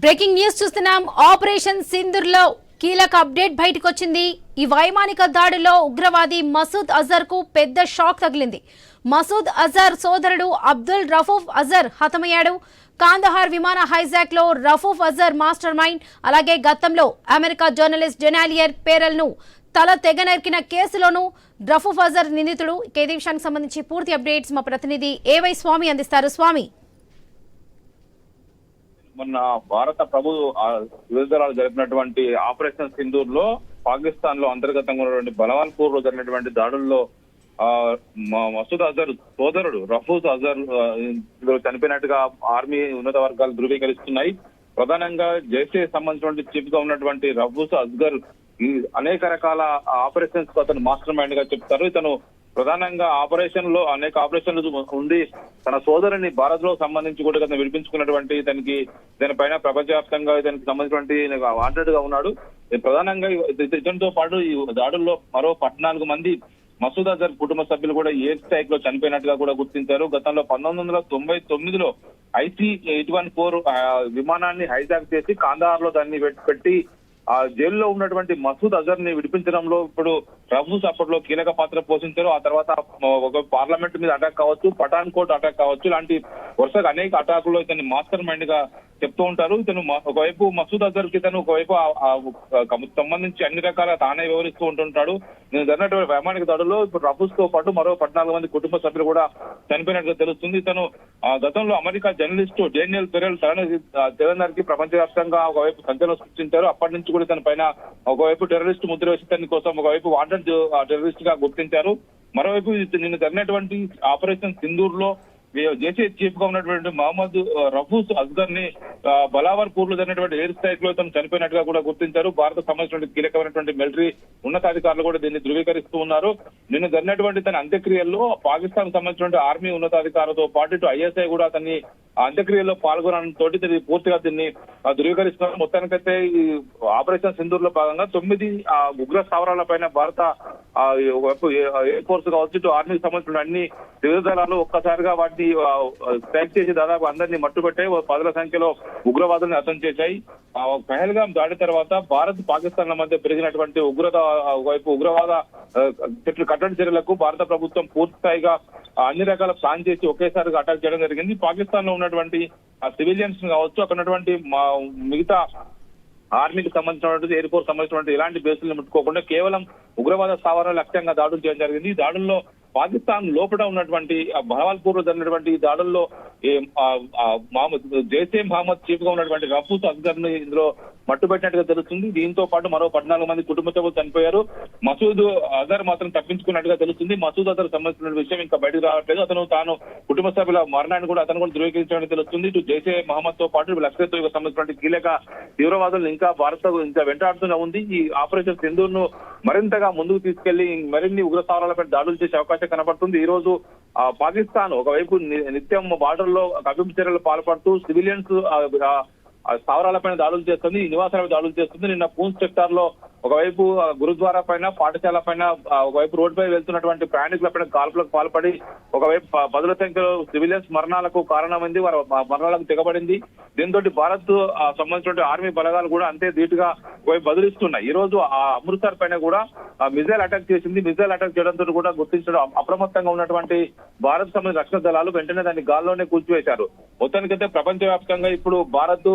Breaking news చూస్తున్నాం. Operation Sindoor లో కీలక అప్డేట్ బయటకు వచ్చింది. ఈ వైమానిక దాడిలో ఉగ్రవాది మసూద్ అజర్ కు పెద్ద షాక్ తగిలింది. మసూద్ అజర్ సోదరుడు అబ్దుల్ రఫూఫ్ అజర్ హతమయ్యాడు. కాందహార్ విమాన హైజాక్ లో రఫూఫ్ అజర్ మాస్టర్ మైండ్. అలాగే గతంలో అమెరికా జర్నలిస్ట్ డెనాలియర్ పేరల్ ను తల తెగనరికిన కేసులోనూ రఫూఫ్ అజర్ నిందితుడు. ఈ విషయానికి సంబంధించి పూర్తి అప్డేట్స్ మా ప్రతినిధి ఏవై స్వామి అందిస్తారు. స్వామి, మొన్న భారత విడుదల జరిపినటువంటి ఆపరేషన్ సింధూర్ లో పాకిస్తాన్ లో అంతర్గతంగా ఉన్నటువంటి బలవాన్పూర్ లో జరిగినటువంటి దాడుల్లో మసూద్ అజర్ సోదరుడు రఫూజ్ అజర్ చనిపోయినట్టుగా ఆర్మీ ఉన్నత వర్గాలు ధృవీకరిస్తున్నాయి. ప్రధానంగా జైషే సంబంధించినటువంటి చీఫ్ గా ఉన్నటువంటి రఫూజ్ అజర్ అనేక రకాల ఆపరేషన్స్ అతను మాస్టర్ మైండ్ గా చెప్తారు. ఇతను ప్రధానంగా అనేక ఆపరేషన్లు ఉండి తన సోదరుని భారత్ లో సంబంధించి కూడా అతను విడిపించుకున్నటువంటి దానిపైన ప్రపంచవ్యాప్తంగా దానికి సంబంధించినటువంటి వాంటెడ్ గా ఉన్నాడు. ప్రధానంగా ఇతనితో పాటు ఈ దాడుల్లో మరో 14 మంది మసూద్ అజర్ కుటుంబ సభ్యులు కూడా ఎయిర్ స్ట్రైక్ లో చనిపోయినట్టుగా కూడా గుర్తించారు. గతంలో 1999లో IC-814 విమానాన్ని హైజాక్ చేసి కాందహార్ లో దాన్ని పెట్టి ఆ జైల్లో ఉన్నటువంటి మసూద్ అజర్ ని విడిపించడంలో ఇప్పుడు రఫూజ్ అప్పట్లో కీలక పాత్ర పోషించారు. ఆ తర్వాత ఒక పార్లమెంట్ మీద అటాక్ కావచ్చు, పఠాన్ కోట్ అటాక్ కావచ్చు, ఇలాంటి వరుసగా అనేక అటాకుల్లో ఇతన్ని మాస్టర్ మైండ్ గా చెప్తూ ఉంటారు. ఇతను ఒకవైపు మసూద్ అజర్ కి ఇతను ఒకవైపు సంబంధించి అన్ని రకాల తానే వివరిస్తూ ఉంటుంటాడు. నేను జరిగినటువంటి వైమానిక దాడుల్లో ఇప్పుడు రఫూజ్ తో పాటు మరో 14 మంది కుటుంబ సభ్యులు కూడా చనిపోయినట్టుగా తెలుస్తుంది. ఇతను గతంలో అమెరికా జర్నలిస్టు డేనియల్ పెరెల్ తెలంగాణకి ప్రపంచవ్యాప్తంగా ఒకవైపు సంచలనం సృష్టించారు. అప్పటి నుంచి కూడా ఇతని పైన ఒకవైపు టెర్రరిస్ట్ ముద్ర వేసి ఇతని కోసం ఒకవైపు వాంటెడ్ టెర్రరిస్ట్ గా గుర్తించారు. మరోవైపు నిన్న జరిగినటువంటి ఆపరేషన్ సింధూర్ లో జేసీ చీఫ్ గా ఉన్నటువంటి మహమ్మద్ రఫూజ్ అజ్గర్ ని బలావర్పూర్ లో జరిగినటువంటి ఎయిర్ స్ట్రైక్ లో తను చనిపోయినట్టుగా కూడా గుర్తించారు. భారత సంబంధించినటువంటి కీలకమైనటువంటి మిలిటరీ ఉన్నతాధికారులు కూడా దీన్ని ధృవీకరిస్తూ ఉన్నారు. నిన్న జరిగినటువంటి తన అంత్యక్రియల్లో పాకిస్తాన్ సంబంధించినటువంటి ఆర్మీ ఉన్నతాధికారులతో పాటు ఇటు ISI కూడా అతన్ని అంత్యక్రియల్లో పాల్గొనడంతో పూర్తిగా దీన్ని ధృవీకరిస్తున్నారు. మొత్తానికైతే ఈ ఆపరేషన్ సింధూర్ లో భాగంగా 9 ఉగ్ర స్థావరాల పైన భారత ఎయిర్ ఫోర్స్ కావచ్చు, ఇటు ఆర్మీకి సంబంధించిన అన్ని త్రివిధ దళాలు ఒక్కసారిగా వాటిని స్ట్రైక్ చేసి దాదాపు అందరినీ మట్టుబెట్టాయి. 10ల సంఖ్యలో ఉగ్రవాదులను హతం చేశాయి. పహల్గాం దాడి తర్వాత భారత్ పాకిస్తాన్ల మధ్య పెరిగినటువంటి ఉగ్రవాద కట్టడి చర్యలకు భారత ప్రభుత్వం పూర్తి స్థాయిగా అన్ని రకాల ప్లాన్ చేసి ఒకేసారిగా అటాక్ చేయడం జరిగింది. పాకిస్తాన్ లో ఉన్నటువంటి సివిలియన్స్ కావచ్చు, అక్కడ ఉన్నటువంటి మిగతా ఆర్మీకి సంబంధించినటువంటి ఎయిర్ ఫోర్స్ సంబంధించినటువంటి ఇలాంటి బేసులను ముట్టుకోకుండా కేవలం ఉగ్రవాద స్థావరాల లక్ష్యంగా దాడులు చేయడం జరిగింది. ఈ దాడుల్లో పాకిస్తాన్ లోపల ఉన్నటువంటి బహవాల్పూర్ లో జరిగినటువంటి దాడుల్లో జైషే మహమ్మద్ చీఫ్ గా ఉన్నటువంటి రఫూజ్ అజ్గర్ ని ఇందులో మట్టుబెట్టినట్టుగా తెలుస్తుంది. దీంతో పాటు మరో 14 మంది కుటుంబ సభ్యులు చనిపోయారు. మసూద్ అజర్ మాత్రం తప్పించుకున్నట్టుగా తెలుస్తుంది. మసూద్ అజర్ సంబంధించిన విషయం ఇంకా బయటకు రావట్లేదు. తాను కుటుంబ సభ్యుల మరణాన్ని కూడా అతను కూడా ధృవీకరించడానికి తెలుస్తుంది. ఇటు జైషే మహమ్మద్ తో పాటు లష్కర్ తోయిబా సంబంధించినటువంటి కీలక తీవ్రవాదులు ఇంకా భారత్ ఇంకా వెంటాడుతూనే ఉంది. ఈ ఆపరేషన్ సింధూర్ ను మరింతగా ముందుకు తీసుకెళ్లి మరిన్ని ఉగ్ర స్థావరాలపై దాడులు చేసే అవకాశం కనపడుతుంది. ఈ రోజు పాకిస్తాన్ ఒకవైపు నిత్యం బార్డర్ లో కవ్వింపు చర్యలు పాల్పడుతూ సివిలియన్స్ స్థావరాలపైన దాడులు చేస్తుంది, నివాసాలపై దాడులు చేస్తుంది. నిన్న పూంచ్ సెక్టార్ లో ఒకవైపు గురుద్వారా పైన, పాఠశాల పైన, ఒకవైపు రోడ్డుపై వెళ్తున్నటువంటి ప్రయాణికుల పైన కాల్పులకు పాల్పడి ఒకవైపు 10ల సంఖ్యలో సివిలియన్స్ మరణాలకు కారణమైంది, వారి మరణాలకు తెగబడింది. దీంతో భారత్ సంబంధించిన ఆర్మీ బలగాలు కూడా అంతే ధీటుగా ఒకవైపు బదిలిస్తున్నాయి. ఈ రోజు అమృత్సర్ పైన కూడా మిజైల్ అటాక్ చేసింది. మిజైల్ అటాక్ చేయడంతో కూడా గుర్తించడం అప్రమత్తంగా ఉన్నటువంటి భారత్ సంబంధించిన రక్షణ దళాలు వెంటనే దాన్ని గాల్లోనే కూల్చివేశారు. మొత్తానికైతే ప్రపంచవ్యాప్తంగా ఇప్పుడు భారత్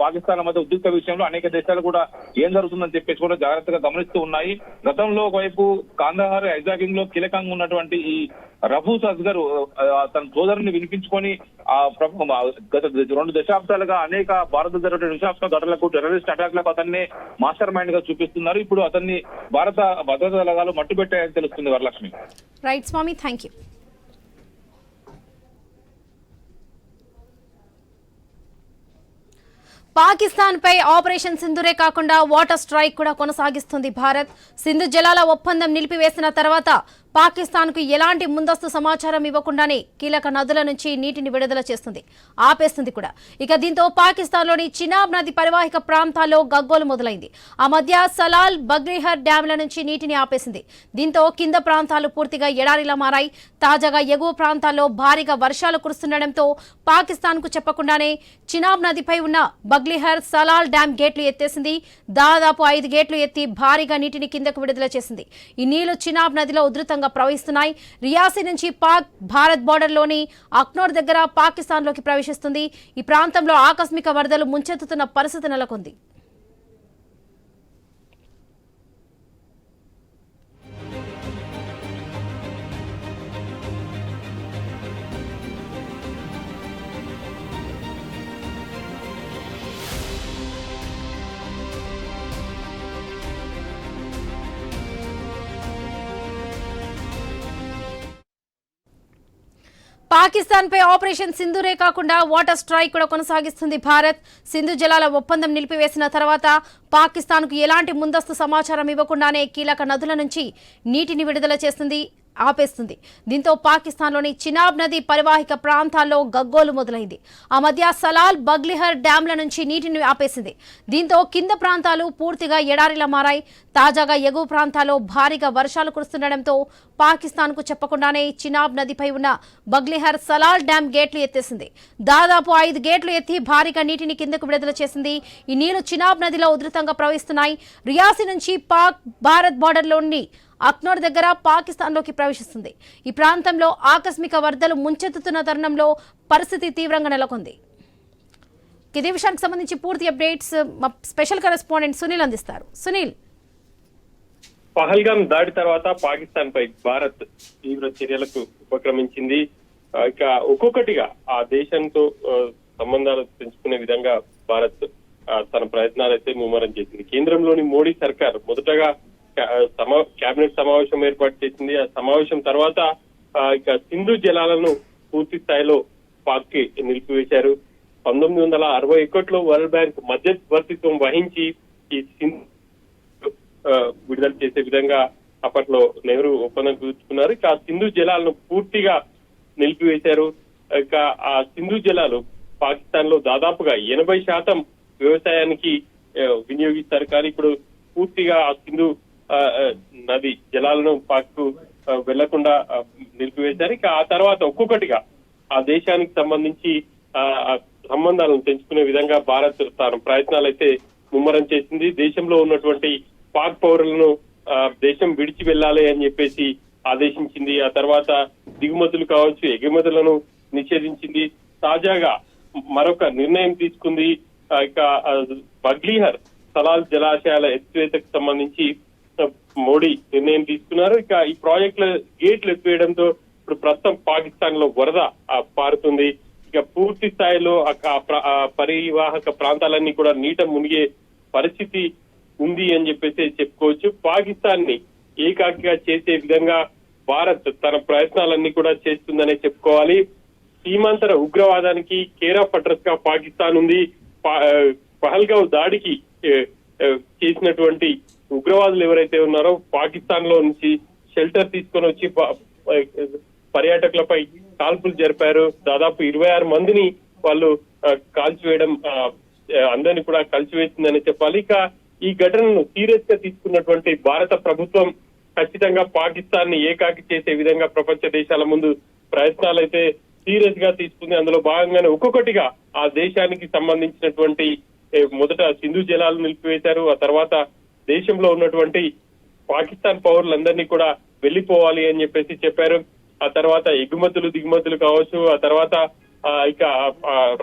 పాకిస్తాన్ మధ్య ఉద్రిక్త విషయంలో అనేక దేశాలు కూడా ఏం జరుగుతుందని చెప్పేసి కూడా జాగ్రత్తగా గమనిస్తూ ఉన్నాయి. గతంలో ఒకవైపు కాందహార్ హైజాకింగ్ లో కీలకంగా ఉన్నటువంటి ఈ రఫూజ్ అజ్గర్ తన సోదరుని వినిపించుకొని గత 2 దశాబ్దాలుగా అనేక భారత జరిగిన నిశాబ్ద ఘటనలకు, టెర్రరిస్ట్ అటాక్లకు అతన్ని మాస్టర్ మైండ్ గా చూపిస్తున్నారు. ఇప్పుడు అతన్ని భారత భద్రతా దళాలు మట్టుబెట్టాయని తెలుస్తుంది. Varalakshmi. Right Swamy, thank you. Pakistan పై ఆపరేషన్ సింధూరే కాకుండా వాటర్ స్ట్రైక్ కూడా కొనసాగిస్తుంది భారత్. సింధు జలాల ఒప్పందం నిలిపివేసిన తర్వాత పాకిస్తాన్ కు ఎలాంటి ముందస్తు సమాచారం ఇవ్వకుండానే కీలక నదుల నుంచి నీటిని విడుదల చేస్తుంది, ఆపేస్తుంది కూడా. ఇక దీంతో పాకిస్తాన్ లోని చినాబ్ నది పరివాహిక ప్రాంతాల్లో గగ్గోలు మొదలైంది. ఆ మధ్య సలాల్, బగ్రిహర్ డ్యాంల నుంచి నీటిని ఆపేసింది. దీంతో కింద ప్రాంతాలు పూర్తిగా ఎడారిలా మారాయి. తాజాగా ఎగువ ప్రాంతాల్లో భారీగా వర్షాలు కురుస్తుండటంతో పాకిస్తాన్ కు చెప్పకుండానే చినాబ్ నదిపై ఉన్న బగ్లిహర్ సలాల్ డ్యాం గేట్లు ఎత్తేసింది. దాదాపు 5 గేట్లు ఎత్తి భారీగా నీటిని కిందకు విడుదల చేసింది. ఈ నీళ్లు చినాబ్ నదిలో ఉధృతంగా ప్రవహిస్తున్నాయి. రియాసీ నుంచి పాక్ భారత్ బోర్డర్లోని అక్నోర్ దగ్గర పాకిస్తాన్లోకి ప్రవేశిస్తుంది. ఈ ప్రాంతంలో ఆకస్మిక వరదలు ముంచెత్తుతున్న పరిస్థితి నెలకొంది. పాకిస్తాన్ పై ఆపరేషన్ సింధూరే కాకుండా వాటర్ స్ట్రైక్ కూడా కొనసాగిస్తుంది భారత్. సింధు జలాల ఒప్పందం నిలిపివేసిన తర్వాత పాకిస్తాన్ కు ఎలాంటి ముందస్తు సమాచారం ఇవ్వకుండానే కీలక నదుల నుంచి నీటిని విడుదల ఆపేస్తుంది. దీంతో పాకిస్తాన్లోని చినాబ్ నది పరివాహిక ప్రాంతాల్లో గగ్గోలు మొదలైంది. ఆ మధ్య సలాల్ బగ్లిహర్ డ్యాంల నుంచి నీటిని ఆపేసింది. దీంతో కింద ప్రాంతాలు పూర్తిగా ఎడారిలా మారాయి. తాజాగా ఎగువ ప్రాంతాల్లో భారీగా వర్షాలు కురుస్తుండటంతో పాకిస్తాన్ కు చెప్పకుండానే చినాబ్ నదిపై ఉన్న బగ్లిహర్ సలాల్ డ్యాం గేట్లు ఎత్తేసింది. దాదాపు 5 గేట్లు ఎత్తి భారీగా నీటిని కిందకు విడుదల చేసింది. ఈ నీరు చినాబ్ నదిలో ఉధృతంగా ప్రవహిస్తున్నాయి. రియాసీ నుంచి పాక్ భారత్ బోర్డర్లోని అక్నోర్ దగ్గర పాకిస్తాన్లోకి ప్రవేశిస్తుంది. ఈ ప్రాంతంలో ఆకస్మిక వరదలు ముంచెత్తుతున్న తరుణంలో పరిస్థితి తీవ్రంగా నెలకొంది. ఇదే విషయానికి సంబంధించి పూర్తి అప్డేట్స్ మా స్పెషల్ కరెస్పాండెంట్ సునీల్ అందిస్తారు. సునీల్, పహల్గాం దాడి తర్వాత పాకిస్తాన్ పై భారత్ తీవ్ర చర్యలకు ఉపక్రమించింది. ఇక ఒక్కొక్కటిగా ఆ దేశంతో సంబంధాలు పెంచుకునే విధంగా భారత్ తన ప్రయత్నాలు అయితే ముమ్మరం చేసింది. కేంద్రంలోని మోడీ సర్కార్ మొదటగా కేబినెట్ సమావేశం ఏర్పాటు చేసింది. ఆ సమావేశం తర్వాత ఇక సింధు జలాలను పూర్తి స్థాయిలో పాక్ కి నిలిపివేశారు. 1961లో వరల్డ్ బ్యాంక్ మధ్యవర్తిత్వం వహించి ఈ సింధు విడుదల చేసే విధంగా అప్పట్లో నెహ్రూ ఒప్పందం కుదుర్చుకున్నారు. ఇక ఆ సింధు జలాలను పూర్తిగా నిలిపివేశారు. ఇక ఆ సింధు జలాలు పాకిస్తాన్ లో దాదాపుగా 80% వ్యవసాయానికి వినియోగిస్తారు. కానీ ఇప్పుడు పూర్తిగా ఆ సింధు నది జలాలను పాక్ కు వెళ్లకుండా నిలిపివేశారు. ఇక ఆ తర్వాత ఒక్కొక్కటిగా ఆ దేశానికి సంబంధించి సంబంధాలను పెంచుకునే విధంగా భారత్ తన ప్రయత్నాలు అయితే ముమ్మరం చేసింది. దేశంలో ఉన్నటువంటి పాక్ పౌరులను దేశం విడిచి వెళ్లాలి అని చెప్పేసి ఆదేశించింది. ఆ తర్వాత దిగుమతులు కావచ్చు, ఎగుమతులను నిషేధించింది. తాజాగా మరొక నిర్ణయం తీసుకుంది. ఇక బగ్లిహర్ సలాల్ జలాశయాల ఎత్తివేతకు సంబంధించి మోడీ నిర్ణయం తీసుకున్నారు. ఇక ఈ ప్రాజెక్టుల గేట్లు ఎత్తివేయడంతో ఇప్పుడు ప్రస్తుతం పాకిస్తాన్ లో వరద పారుతుంది. ఇక పూర్తి స్థాయిలో పరివాహక ప్రాంతాలన్నీ కూడా నీట మునిగే పరిస్థితి ఉంది అని చెప్పేసి చెప్పుకోవచ్చు. పాకిస్తాన్ ని ఏకాకిగా చేసే విధంగా భారత్ తన ప్రయత్నాలన్నీ కూడా చేస్తుందనే చెప్పుకోవాలి. సీమాంతర ఉగ్రవాదానికి కేర్ ఆఫ్ అడ్రస్ గా పాకిస్తాన్ ఉంది. పహల్గావ్ దాడికి చేసినటువంటి ఉగ్రవాదులు ఎవరైతే ఉన్నారో పాకిస్తాన్ లో నుంచి షెల్టర్ తీసుకొని వచ్చి పర్యాటకులపై కాల్పులు జరిపారు. దాదాపు 26 మందిని వాళ్ళు కాల్చివేయడం అందరినీ కూడా కలిసివేసిందని చెప్పాలి. ఇక ఈ ఘటనను సీరియస్ గా తీసుకున్నటువంటి భారత ప్రభుత్వం ఖచ్చితంగా పాకిస్తాన్ ని ఏకాకి చేసే విధంగా ప్రపంచ దేశాల ముందు ప్రయత్నాలు అయితే సీరియస్ గా తీసుకుంది. అందులో భాగంగానే ఒక్కొక్కటిగా ఆ దేశానికి సంబంధించినటువంటి మొదట సింధు జలాలు నిలిపివేశారు. ఆ తర్వాత దేశంలో ఉన్నటువంటి పాకిస్తాన్ పౌరులందరినీ కూడా వెళ్లిపోవాలి అని చెప్పేసి చెప్పారు. ఆ తర్వాత ఎగుమతులు దిగుమతులు కావచ్చు, ఆ తర్వాత ఇక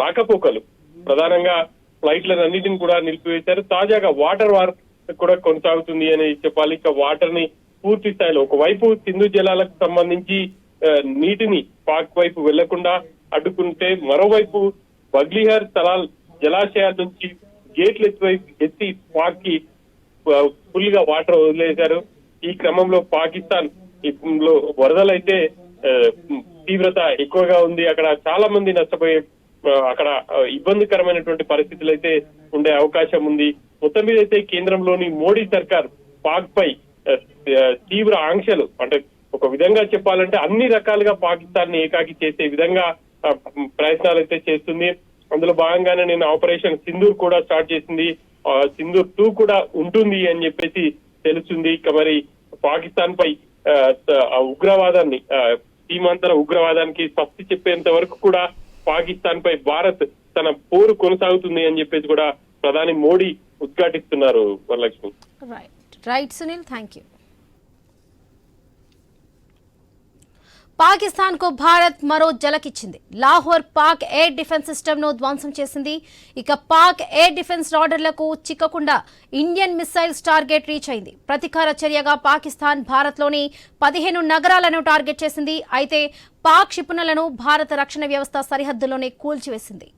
రాకపోకలు ప్రధానంగా ఫ్లైట్లన్నిటిని కూడా నిలిపివేశారు. తాజాగా వాటర్ వార్ కూడా కొనసాగుతుంది అని చెప్పాలి. ఇక వాటర్ ని పూర్తి స్థాయిలో ఒకవైపు సింధు జలాలకు సంబంధించి నీటిని పాక్ వైపు వెళ్లకుండా అడ్డుకుంటే, మరోవైపు బగ్లిహర్ సలాల్ జలాశయాల నుంచి గేట్లు ఎత్తి పాక్ కి ఫుల్ గా వాటర్ వదిలేశారు. ఈ క్రమంలో పాకిస్తాన్ లో వరదలైతే తీవ్రత ఎక్కువగా ఉంది. అక్కడ చాలా మంది నష్టపోయే, అక్కడ ఇబ్బందికరమైనటువంటి పరిస్థితులు అయితే ఉండే అవకాశం ఉంది. మొత్తం మీద అయితే కేంద్రంలోని మోడీ సర్కార్ పాక్ పై తీవ్ర ఆంక్షలు, అంటే ఒక విధంగా చెప్పాలంటే అన్ని రకాలుగా పాకిస్తాన్ ని ఏకాకి చేసే విధంగా ప్రయత్నాలు అయితే చేస్తుంది. అందులో భాగంగానే నేను ఆపరేషన్ సింధూర్ కూడా స్టార్ట్ చేసింది. సింధూర్ 2 కూడా ఉంటుంది అని చెప్పేసి తెలుస్తుంది. ఇక మరి పాకిస్తాన్ పై సీమాంతర ఉగ్రవాదానికి స్వస్తి చెప్పేంత వరకు కూడా పాకిస్తాన్ పై భారత్ తన పోరు కొనసాగుతుంది అని చెప్పేసి కూడా ప్రధాని మోడీ ఉద్ఘాటిస్తున్నారు Varalakshmi. Right Sunil, thank you. Pakistan కు భారత్ మరో జలకిచ్చింది. Lahore Pak air defence system ను ధ్వంసం చేసింది. ఇక పాక్ ఎయిర్ డిఫెన్స్ రాడర్లకు చిక్కకుండా ఇండియన్ మిసైల్స్ టార్గెట్ రీచ్ అయింది. ప్రతీకార చర్యగా పాకిస్తాన్ భారత్ లోని 15 నగరాలను టార్గెట్ చేసింది. అయితే పాక్ క్షిపణులను భారత రక్షణ వ్యవస్థ సరిహద్దులోనే కూల్చివేసింది.